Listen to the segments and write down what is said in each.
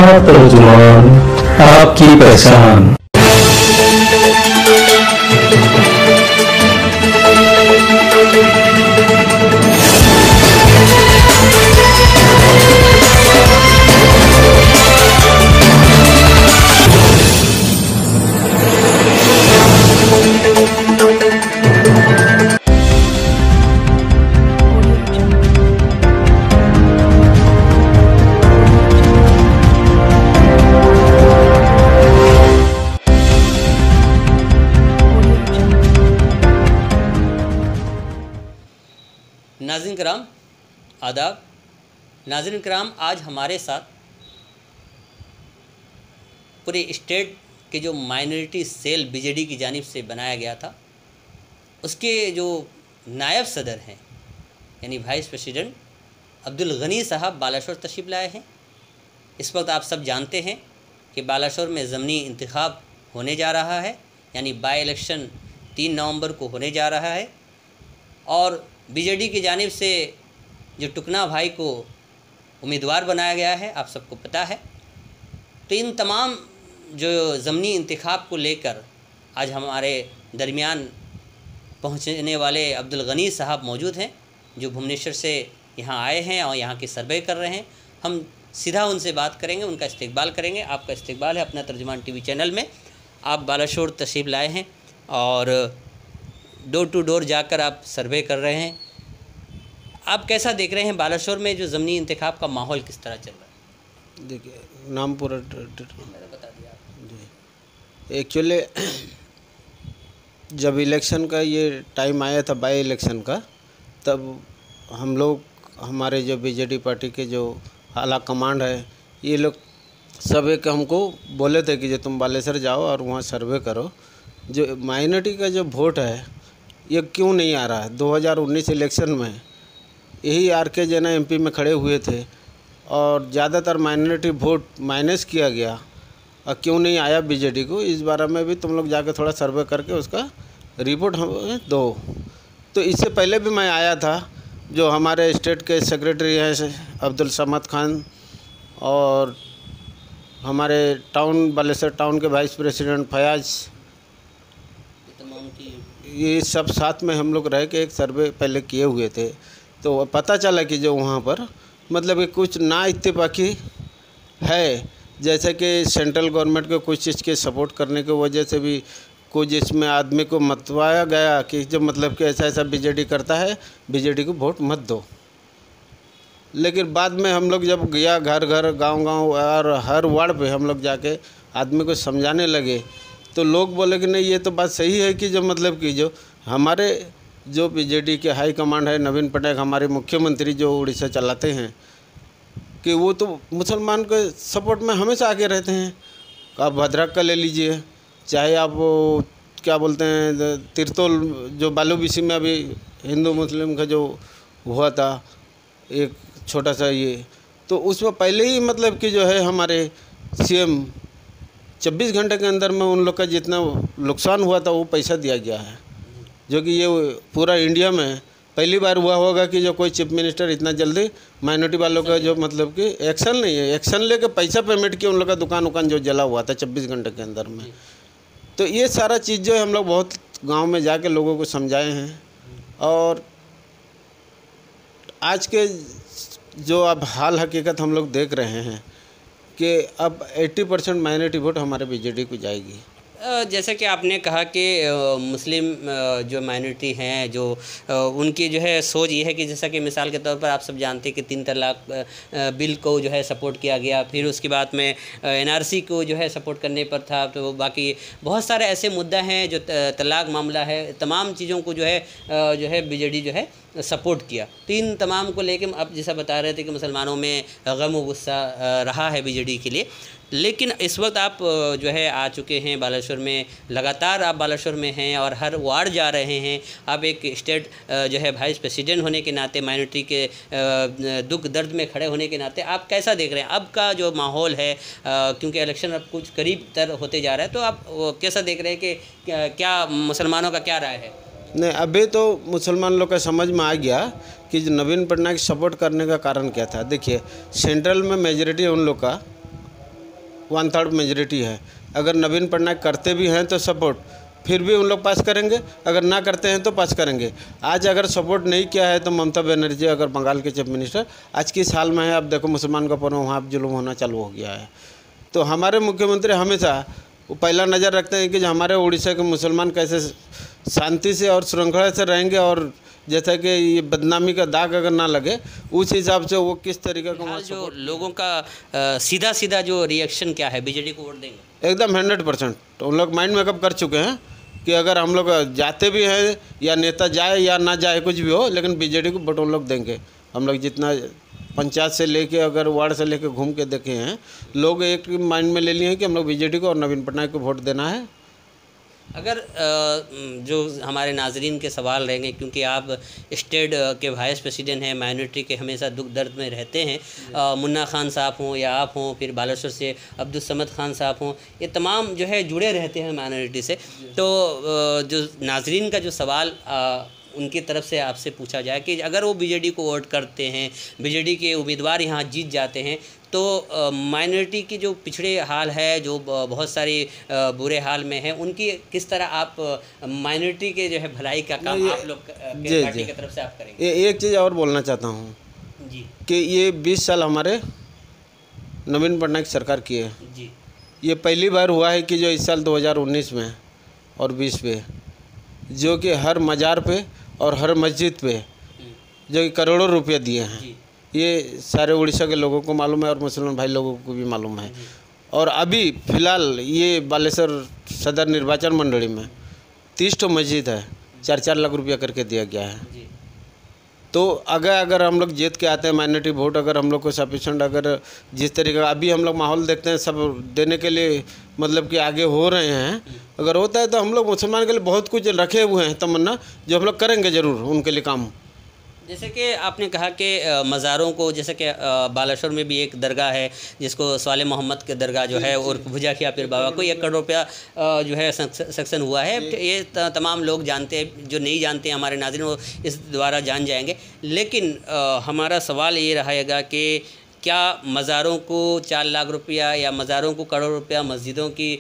तर्जुमान, आपकी पहचान। नाज़रीन कराम आदाब। नाज़रीन कराम, आज हमारे साथ पूरे स्टेट के जो माइनॉरिटी सेल बीजेडी की जानिब से बनाया गया था, उसके जो नायब सदर हैं यानी वाइस प्रेसिडेंट अब्दुल गनी साहब बालाशोर तशरीफ़ लाए हैं। इस वक्त आप सब जानते हैं कि बालाशोर में ज़मनी इंतखाब होने जा रहा है, यानी बाई इलेक्शन 3 नवंबर को होने जा रहा है और बीजेडी की जानिब से जो टुकना भाई को उम्मीदवार बनाया गया है, आप सबको पता है। तो इन तमाम जो ज़मनी इंतखाब को लेकर आज हमारे दरमियान पहुंचने वाले अब्दुल गनी साहब मौजूद हैं, जो भुवनेश्वर से यहाँ आए हैं और यहाँ की सर्वे कर रहे हैं। हम सीधा उनसे बात करेंगे, उनका इस्तकबाल करेंगे। आपका इस्तकबाल है अपना तर्जुमान टीवी चैनल में। आप बालाशोर तशरीफ़ लाए हैं और डोर टू डोर जाकर आप सर्वे कर रहे हैं। आप कैसा देख रहे हैं बालाशोर में जो ज़मनी इंतखाब का माहौल किस तरह चल रहा है? देखिए, नाम पूरा मैंने बता दिया जी। एक्चुअली जब इलेक्शन का ये टाइम आया था बाई इलेक्शन का, तब हम लोग, हमारे जो बीजेडी पार्टी के जो आला कमांड है, ये लोग सब एक हमको बोले थे कि जो तुम बालेश्वर जाओ और वहाँ सर्वे करो, जो माइनॉरिटी का जो वोट है ये क्यों नहीं आ रहा है। 2019 इलेक्शन में यही आर.के. जना एमपी में खड़े हुए थे और ज़्यादातर माइनॉरिटी वोट माइनस किया गया और क्यों नहीं आया बीजेडी को। इस बारे में भी तुम लोग जाके थोड़ा सर्वे करके उसका रिपोर्ट हमें दो। तो इससे पहले भी मैं आया था, जो हमारे स्टेट के सेक्रेटरी हैं अब्दुल समद खान और हमारे टाउन बालेश्वर टाउन के वाइस प्रेसिडेंट फयाज, ये सब साथ में हम लोग रह के एक सर्वे पहले किए हुए थे। तो पता चला कि जो वहाँ पर मतलब कि कुछ ना इत्तेफाकी है, जैसे कि सेंट्रल गवर्नमेंट को कुछ चीज़ के सपोर्ट करने की वजह से भी कुछ इसमें आदमी को मतवाया गया कि जो मतलब कि ऐसा ऐसा बीजेडी करता है, बीजेडी को वोट मत दो। लेकिन बाद में हम लोग जब गया घर घर गांव-गांव और हर वार्ड पे हम लोग जाके आदमी को समझाने लगे, तो लोग बोले कि नहीं, ये तो बात सही है कि जो मतलब कि जो हमारे जो बीजेडी के हाई कमांड है, नवीन पटनायक हमारे मुख्यमंत्री जो उड़ीसा चलाते हैं, कि वो तो मुसलमान के सपोर्ट में हमेशा आगे रहते हैं। आप भद्रक का ले लीजिए, चाहे आप वो क्या बोलते हैं तिरतोल, जो बालूबीसी में अभी हिंदू मुस्लिम का जो हुआ था एक छोटा सा ये, तो उसमें पहले ही मतलब कि जो है हमारे सीएम 24 घंटे के अंदर में उन लोग का जितना नुकसान हुआ था वो पैसा दिया गया है, जो कि ये पूरा इंडिया में पहली बार हुआ होगा कि जो कोई चीफ मिनिस्टर इतना जल्दी माइनॉरिटी वालों का जो मतलब कि एक्शन नहीं है, एक्शन लेके पैसा पेमेंट किया उन लोग का दुकान उकान जो जला हुआ था 24 घंटे के अंदर में। तो ये सारा चीज़ जो है हम लोग बहुत गांव में जाके लोगों को समझाए हैं और आज के जो अब हाल हकीकत हम लोग देख रहे हैं कि अब 80% माइनॉरिटी वोट हमारे बीजेडी को जाएगी। जैसे कि आपने कहा कि मुस्लिम जो माइनॉरिटी हैं, जो उनकी जो है सोच ये है कि जैसा कि मिसाल के तौर पर आप सब जानते हैं कि 3 तलाक बिल को जो है सपोर्ट किया गया, फिर उसके बाद में एनआरसी को जो है सपोर्ट करने पर था। तो बाकी बहुत सारे ऐसे मुद्दा हैं जो तलाक मामला है, तमाम चीज़ों को जो है बीजेडी जो है सपोर्ट किया। तो इन तमाम को लेकर आप जैसा बता रहे थे कि मुसलमानों में गम व गुस्सा रहा है बीजेडी के लिए। लेकिन इस वक्त आप जो है आ चुके हैं बालाशोर में, लगातार आप बालाशोर में हैं और हर वार्ड जा रहे हैं। आप एक स्टेट जो है वाइस प्रेसिडेंट होने के नाते, माइनॉरिटी के दुख दर्द में खड़े होने के नाते आप कैसा देख रहे हैं अब का जो माहौल है, क्योंकि इलेक्शन अब कुछ करीब तर होते जा रहा है, तो आप कैसा देख रहे हैं कि क्या मुसलमानों का क्या राय है? नहीं, अभी तो मुसलमान लोग का समझ में आ गया कि नवीन पटनायक सपोर्ट करने का कारण क्या था। देखिए, सेंट्रल में मेजॉरिटी उन लोग का 1/3 मेजॉरिटी है। अगर नवीन पटनायक करते भी हैं तो सपोर्ट फिर भी उन लोग पास करेंगे, अगर ना करते हैं तो पास करेंगे। आज अगर सपोर्ट नहीं किया है तो ममता बनर्जी अगर बंगाल के चीफ मिनिस्टर आज की साल में है, अब देखो मुसलमान का पर्व वहाँ जुल्म होना चालू हो गया है। तो हमारे मुख्यमंत्री हमेशा वो पहला नज़र रखते हैं कि जो हमारे उड़ीसा के मुसलमान कैसे शांति से और श्रृंखला से रहेंगे, और जैसा कि ये बदनामी का दाग अगर ना लगे उस हिसाब से वो किस तरीके का वहाँ जो लोगों का सीधा सीधा जो रिएक्शन क्या है, बीजेडी को वोट देंगे? एकदम 100% उन लोग माइंड मेकअप कर चुके हैं कि अगर हम लोग जाते भी हैं या नेता जाए या ना जाए कुछ भी हो, लेकिन बीजेडी को वोट उन लोग देंगे। हम लोग जितना पंचायत से लेके अगर वार्ड से लेके घूम के देखे हैं, लोग एक माइंड में ले लिए हैं कि हम लोग बीजेडी को और नवीन पटनायक को वोट देना है। अगर जो हमारे नाजरीन के सवाल रहेंगे, क्योंकि आप स्टेट के वाइस प्रेसिडेंट हैं, माइनॉरिटी के हमेशा दुख दर्द में रहते हैं, मुन्ना खान साहब हों या आप हों, फिर बालेश्वर से अब्दुल समद खान साहब हों, ये तमाम जो है जुड़े रहते हैं माइनॉरिटी से। तो जो नाजरीन का जो सवाल उनकी तरफ से आपसे पूछा जाए कि अगर वो बीजेडी को वोट करते हैं, बीजेडी के उम्मीदवार यहाँ जीत जाते हैं, तो माइनॉरिटी की जो पिछड़े हाल है, जो बहुत सारी बुरे हाल में है, उनकी किस तरह आप माइनॉरिटी के जो है भलाई का काम आप लोग के पार्टी की तरफ से आप करेंगे? एक चीज़ और बोलना चाहता हूँ जी कि ये 20 साल हमारे नवीन पटनायक सरकार की है जी। ये पहली बार हुआ है कि जो इस साल 2019 में और 20 पे जो कि हर मज़ार पे और हर मस्जिद पे जो कि करोड़ों रुपये दिए हैं, ये सारे उड़ीसा के लोगों को मालूम है और मुसलमान भाई लोगों को भी मालूम है। और अभी फ़िलहाल ये बालेश्वर सदर निर्वाचन मंडली में 30 ठो मस्जिद है, 4-4 लाख रुपया करके दिया गया है। तो अगर हम लोग जीत के आते हैं माइनॉरिटी वोट, अगर हम लोग को सफिशेंट, अगर जिस तरीके का अभी हम लोग माहौल देखते हैं सब देने के लिए मतलब कि आगे हो रहे हैं, अगर होता है तो हम लोग मुसलमान के लिए बहुत कुछ रखे हुए हैं तमन्ना, जो हम लोग करेंगे ज़रूर उनके लिए काम। जैसे कि आपने कहा कि मज़ारों को, जैसे कि बालेश्वर में भी एक दरगाह है जिसको सवाले मोहम्मद के दरगाह जो है, और भुजा खिया पीर बाबा को 1 करोड़ रुपया जो है सेक्शन हुआ है। ये तमाम लोग जानते हैं, जो नहीं जानते हैं हमारे नाज़रीन वो इस द्वारा जान जाएंगे। लेकिन हमारा सवाल ये रहेगा कि क्या मज़ारों को 4 लाख रुपया या मज़ारों को करोड़ रुपया, मस्जिदों की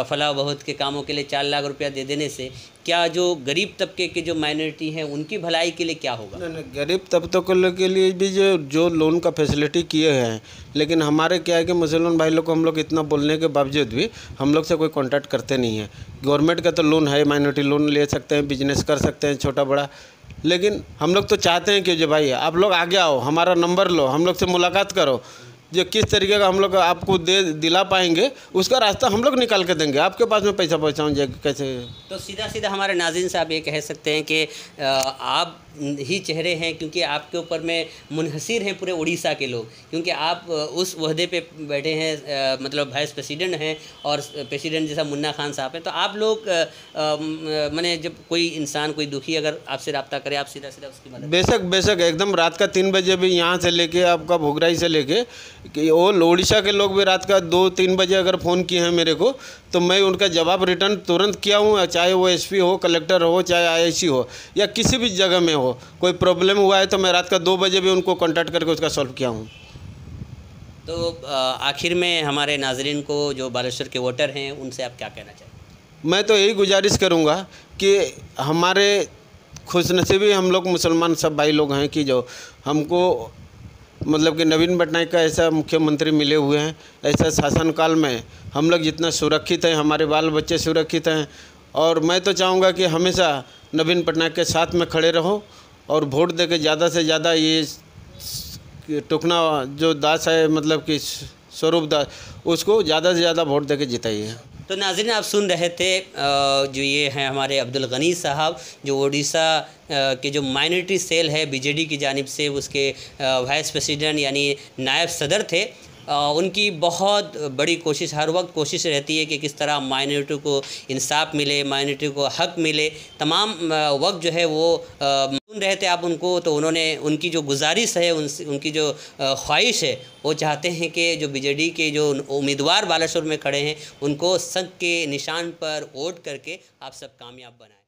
फलाह बहुत के कामों के लिए 4 लाख रुपया दे देने से क्या जो गरीब तबके के जो माइनॉरिटी हैं उनकी भलाई के लिए क्या होगा? नहीं, गरीब तबकों के लिए भी जो लोन का फैसिलिटी किए हैं, लेकिन हमारे क्या है कि मुसलमान भाई लोग को हम लोग इतना बोलने के बावजूद भी हम लोग से कोई कांटेक्ट करते नहीं है। गवर्नमेंट का तो लोन है, माइनॉरिटी लोन ले सकते हैं, बिजनेस कर सकते हैं छोटा बड़ा, लेकिन हम लोग तो चाहते हैं कि जो भाई आप लोग आगे आओ, हमारा नंबर लो, हम लोग से मुलाकात करो, जो किस तरीके का हम लोग आपको दिला पाएंगे उसका रास्ता हम लोग निकाल के देंगे। आपके पास में पैसा पहुँचाऊँ कैसे? तो सीधा सीधा हमारे नाज़रीन से आप ये कह सकते हैं कि आप ही चेहरे हैं, क्योंकि आपके ऊपर में मुनहसिर हैं पूरे उड़ीसा के लोग, क्योंकि आप उस वहदे पे बैठे हैं, मतलब वाइस प्रेसिडेंट हैं और प्रेसिडेंट जैसा मुन्ना खान साहब हैं। तो आप लोग माने जब कोई इंसान, कोई दुखी अगर आपसे रब्ता करे, आप सीधा सीधा उसकी मदद? बेशक एकदम रात का 3 बजे भी यहाँ से लेके आपका भोगराई से लेके कि वो उड़ीसा के लोग भी रात का 2-3 बजे अगर फ़ोन किए हैं मेरे को, तो मैं उनका जवाब रिटर्न तुरंत किया हूँ, चाहे वो एसपी हो, कलेक्टर हो, चाहे आईआईसी हो या किसी भी जगह में हो। कोई प्रॉब्लम हुआ है तो मैं रात का 2 बजे भी उनको कांटेक्ट करके उसका सॉल्व किया हूँ। तो आखिर में हमारे नाजरीन को, जो बालेश्वर के वोटर हैं, उनसे आप क्या कहना चाहेंगे? मैं तो यही गुजारिश करूँगा कि हमारे खुशनसीबी हम लोग मुसलमान सब भाई लोग हैं कि जो हमको मतलब कि नवीन पटनायक का ऐसा मुख्यमंत्री मिले हुए हैं, ऐसा शासनकाल में हम लोग जितना सुरक्षित हैं, हमारे बाल बच्चे सुरक्षित हैं। और मैं तो चाहूँगा कि हमेशा नवीन पटनायक के साथ में खड़े रहो और वोट दे के ज़्यादा से ज़्यादा ये टुकना जो दास है, मतलब कि स्वरूप दास, उसको ज़्यादा से ज़्यादा वोट दे के जिताइए। तो नाज़रीन, आप सुन रहे थे जो ये हैं हमारे अब्दुल गनी साहब, जो उड़ीसा के जो माइनॉरिटी सेल है बीजेडी की जानिब से, उसके वाइस प्रेसिडेंट यानी नायब सदर थे। उनकी बहुत बड़ी कोशिश, हर वक्त कोशिश रहती है कि किस तरह माइनॉरिटी को इंसाफ मिले, माइनॉरिटी को हक मिले। तमाम वक्त जो है वो सुन रहे थे आप उनको, तो उन्होंने उनकी जो गुजारिश है, उनकी जो ख्वाहिश है, वो चाहते हैं कि जो बीजेडी के जो उम्मीदवार बालेश्वर में खड़े हैं उनको संघ के निशान पर वोट करके आप सब कामयाब बनाएं।